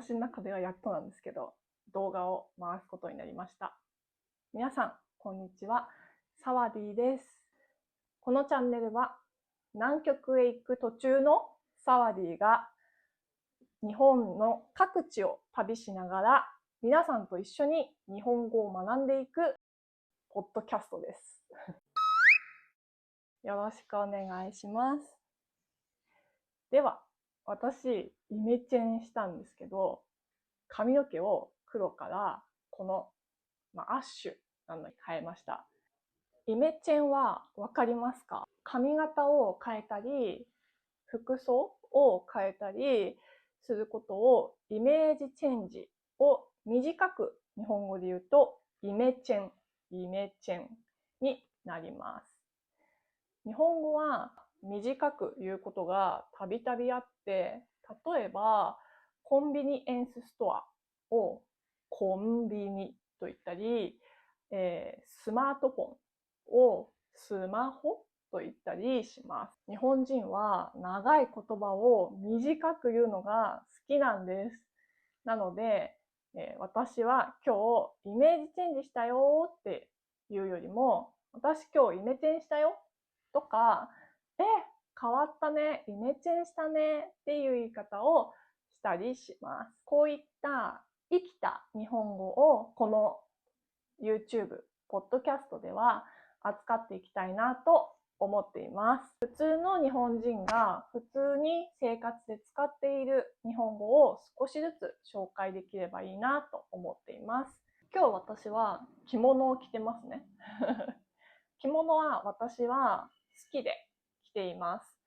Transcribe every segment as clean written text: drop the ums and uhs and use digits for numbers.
私の中ではやっとなんですけど、動画を回すことになりました。皆さん、こんにちは。サワディです。このチャンネルは、南極へ行く途中のサワディが、日本の各地を旅しながら、皆さんと一緒に日本語を学んでいくポッドキャストです。よろしくお願いします。では、私、イメチェンしたんですけど、髪の毛を黒からこの、アッシュなのに変えました。イメチェンはわかりますか？髪型を変えたり、服装を変えたりすることをイメージチェンジを短く日本語で言うとイメチェンになります。日本語は短く言うことがたびたびあって、例えばコンビニエンスストアをコンビニと言ったり、スマートフォンをスマホと言ったりします。日本人は長い言葉を短く言うのが好きなんです。なので、私は今日イメージチェンジしたよっていうよりも、私今日イメチェンしたよとか、変わったね、イメチェンしたねっていう言い方をしたりします。こういった生きた日本語をこの YouTube、ポッドキャストでは扱っていきたいなと思っています。普通の日本人が普通に生活で使っている日本語を少しずつ紹介できればいいなと思っています。今日私は着物を着てますね。着物は私は好きで着ています。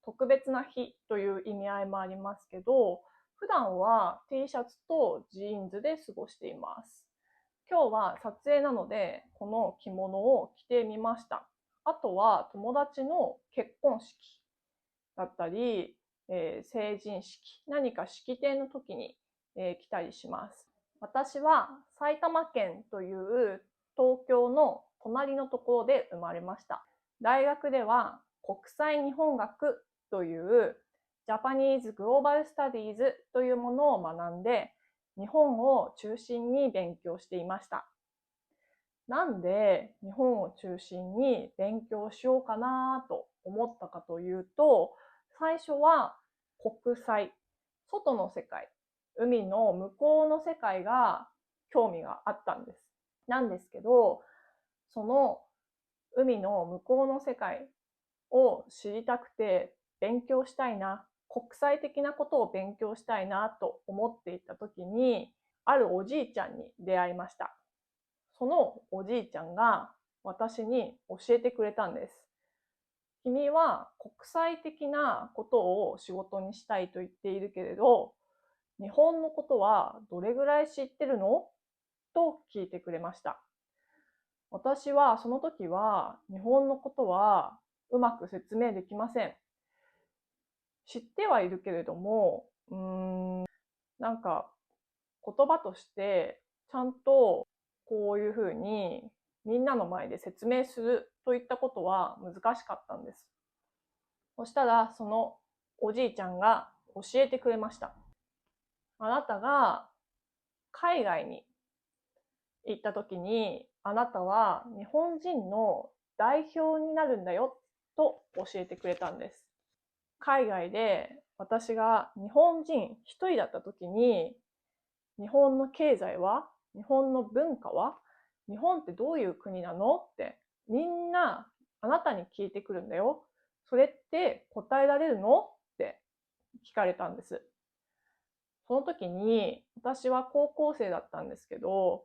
特別な日という意味合いもありますけど、普段は T シャツとジーンズで過ごしています。今日は撮影なので、この着物を着てみました。あとは友達の結婚式だったり、成人式、何か式典の時に、着たりします。私は埼玉県という東京の隣のところで生まれました。大学では国際日本学というジャパニーズグローバルスタディーズというものを学んで、日本を中心に勉強していました。なんで日本を中心に勉強しようかなと思ったかというと、最初は国際、外の世界、海の向こうの世界が興味があったんです。なんですけど、その海の向こうの世界を知りたくて勉強したいな、国際的なことを勉強したいなと思っていた時に、あるおじいちゃんに出会いました。そのおじいちゃんが私に教えてくれたんです。君は国際的なことを仕事にしたいと言っているけれど、日本のことはどれぐらい知ってるの？と聞いてくれました。私はその時は日本のことはうまく説明できません。知ってはいるけれども、なんか言葉としてちゃんとこういうふうにみんなの前で説明するといったことは難しかったんです。そしたらそのおじいちゃんが教えてくれました。あなたが海外に行った時に、あなたは日本人の代表になるんだよと教えてくれたんです。海外で私が日本人一人だった時に、日本の経済は？日本の文化は？日本ってどういう国なの？ってみんなあなたに聞いてくるんだよ。それって答えられるの？って聞かれたんです。その時に私は高校生だったんですけど、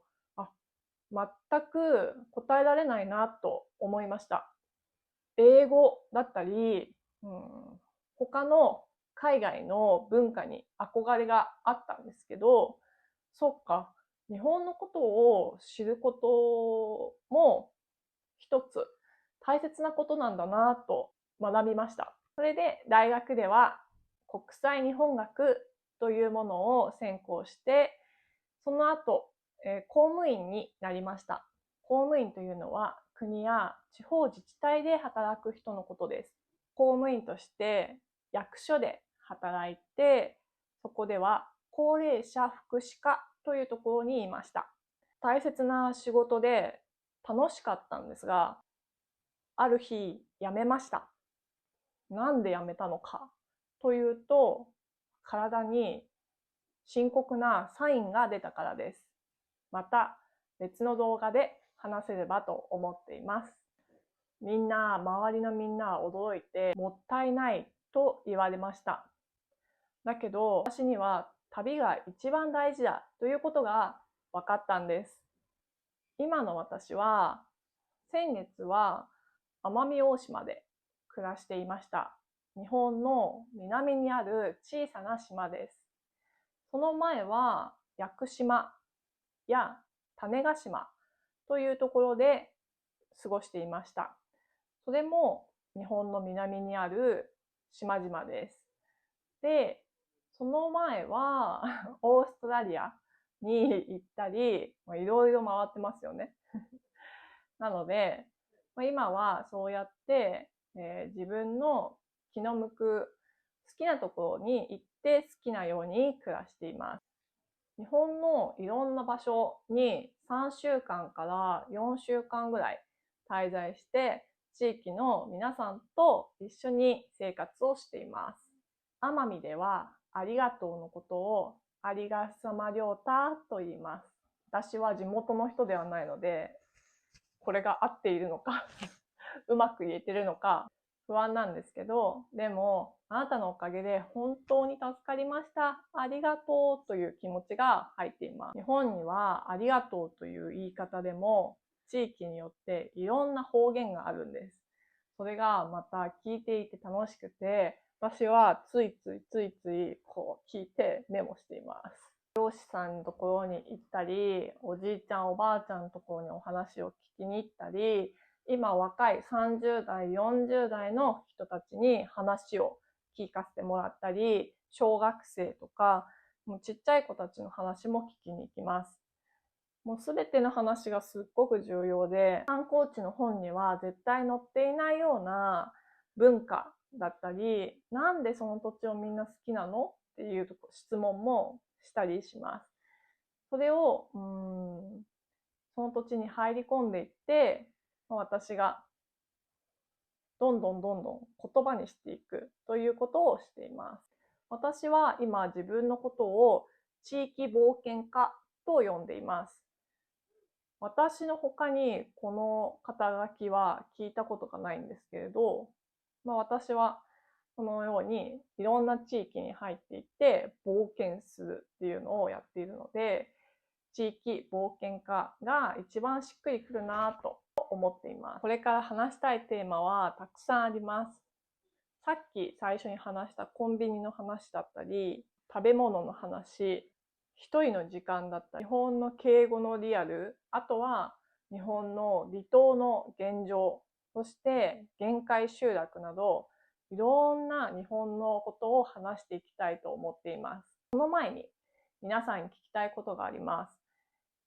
全く答えられないなと思いました。英語だったり、他の海外の文化に憧れがあったんですけど、そっか、日本のことを知ることも一つ大切なことなんだなと学びました。それで大学では国際日本学というものを専攻して、その後、公務員になりました。公務員というのは国や地方自治体で働く人のことです。公務員として役所で働いて、そこでは高齢者福祉課というところにいました。大切な仕事で楽しかったんですが、ある日辞めました。なんで辞めたのかというと、体に深刻なサインが出たからです。また別の動画で話せればと思っています。周りのみんなは驚いて、もったいないと言われました。だけど私には旅が一番大事だということが分かったんです。今の私は、先月は奄美大島で暮らしていました。日本の南にある小さな島です。その前は屋久島や種子島というところで過ごしていました。それも日本の南にある島々です。で、その前はオーストラリアに行ったり、いろいろ回ってますよね。なので、今はそうやって、自分の気の向く好きなところに行って好きなように暮らしています。日本のいろんな場所に3週間から4週間ぐらい滞在して、地域の皆さんと一緒に生活をしています。奄美ではありがとうのことをありがさまりょうたと言います。私は地元の人ではないので、これが合っているのかうまく言えてるのか不安なんですけど、でもあなたのおかげで本当に助かりました、ありがとうという気持ちが入っています。日本にはありがとうという言い方でも地域によっていろんな方言があるんです。それがまた聞いていて楽しくて、私はついついこう聞いてメモしています。漁師さんのところに行ったり、おじいちゃんおばあちゃんのところにお話を聞きに行ったり、今若い30代40代の人たちに話を聞かせてもらったり、小学生とかもうちっちゃい子たちの話も聞きに行きます。もうすべての話がすっごく重要で、観光地の本には絶対載っていないような文化だったり、なんでその土地をみんな好きなのっていう質問もしたりします。それをその土地に入り込んでいって、私がどんどん言葉にしていくということをしています。私は今自分のことを地域冒険家と呼んでいます。私の他にこの肩書きは聞いたことがないんですけれど、私はこのようにいろんな地域に入っていって冒険するっていうのをやっているので、地域冒険家が一番しっくりくるなと思っています。これから話したいテーマはたくさんあります。さっき最初に話したコンビニの話だったり、食べ物の話、一人の時間だったり、日本の敬語のリアル、あとは日本の離島の現状、そして限界集落など、いろんな日本のことを話していきたいと思っています。その前に皆さんに聞きたいことがあります。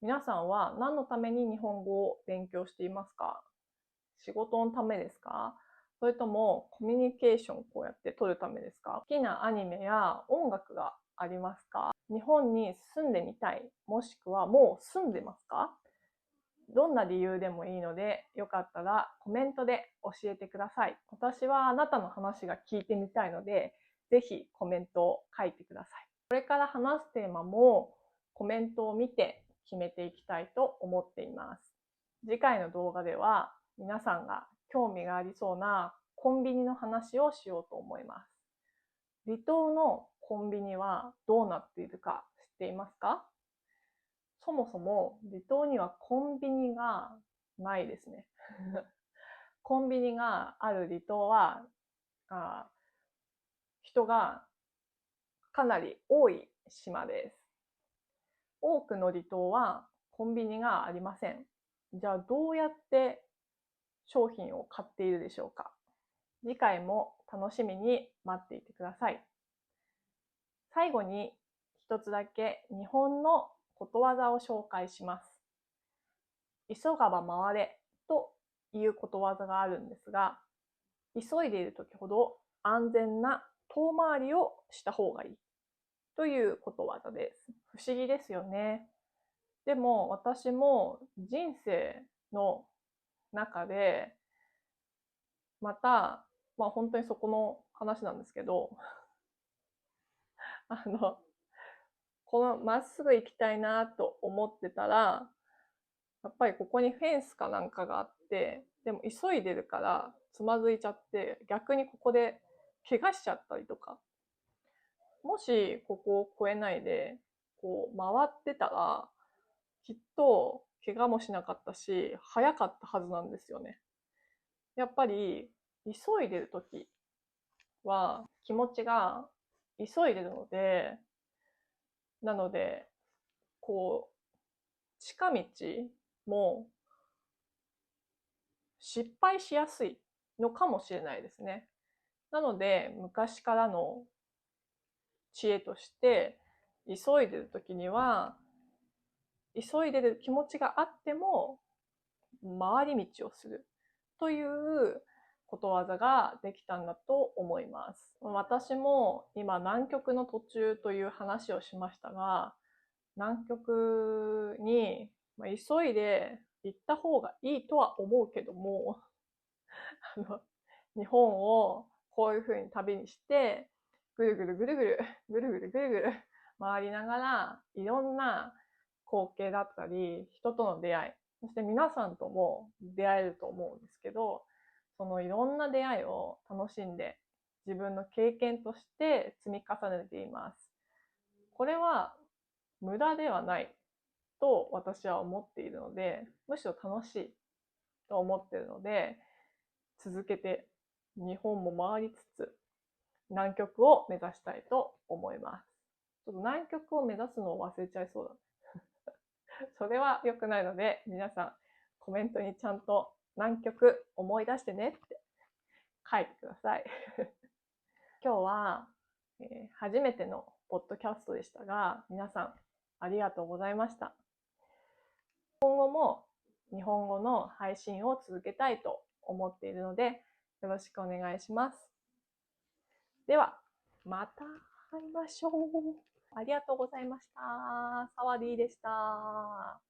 皆さんは何のために日本語を勉強していますか？仕事のためですか？それともコミュニケーションをこうやって取るためですか？好きなアニメや音楽がありますか？日本に住んでみたい、もしくはもう住んでますか？どんな理由でもいいので、よかったらコメントで教えてください。私はあなたの話が聞いてみたいので、ぜひコメントを書いてください。これから話すテーマもコメントを見て決めていきたいと思っています。次回の動画では皆さんが興味がありそうなコンビニの話をしようと思います。離島のコンビニはどうなっているか知っていますか？そもそも離島にはコンビニがないですね。コンビニがある離島は人がかなり多い島です。多くの離島はコンビニがありません。じゃあどうやって商品を買っているでしょうか？次回も楽しみに待っていてください。最後に一つだけ日本のことわざを紹介します。急がば回れということわざがあるんですが、急いでいる時ほど安全な遠回りをした方がいい。ということわざです。不思議ですよね。でも私も人生の中で、また、本当にそこの話なんですけど、あの、このまっすぐ行きたいなと思ってたら、やっぱりここにフェンスかなんかがあって、でも急いでるからつまずいちゃって、逆にここで怪我しちゃったりとか、もしここを越えないで、こう回ってたら、きっと怪我もしなかったし、早かったはずなんですよね。やっぱり急いでる時は気持ちが急いでるので、なので、こう、近道も失敗しやすいのかもしれないですね。なので、昔からの知恵として、急いでる時には、急いでる気持ちがあっても、回り道をするということわざができたんだと思います。私も今南極の途中という話をしましたが、南極に急いで行った方がいいとは思うけども、日本をこういう風に旅にして、ぐるぐるぐるぐる、ぐるぐるぐるぐる回りながら、いろんな光景だったり、人との出会い、そして皆さんとも出会えると思うんですけど、そのいろんな出会いを楽しんで、自分の経験として積み重ねています。これは無駄ではないと私は思っているので、むしろ楽しいと思っているので、続けて日本も回りつつ南極を目指したいと思います。ちょっと南極を目指すのを忘れちゃいそうだ。それは良くないので、皆さんコメントにちゃんと南極思い出してねって書いてください。今日は、初めてのポッドキャストでしたが、皆さんありがとうございました。今後も日本語の配信を続けたいと思っているので、よろしくお願いします。では、また会いましょう。ありがとうございました。サワディーでした。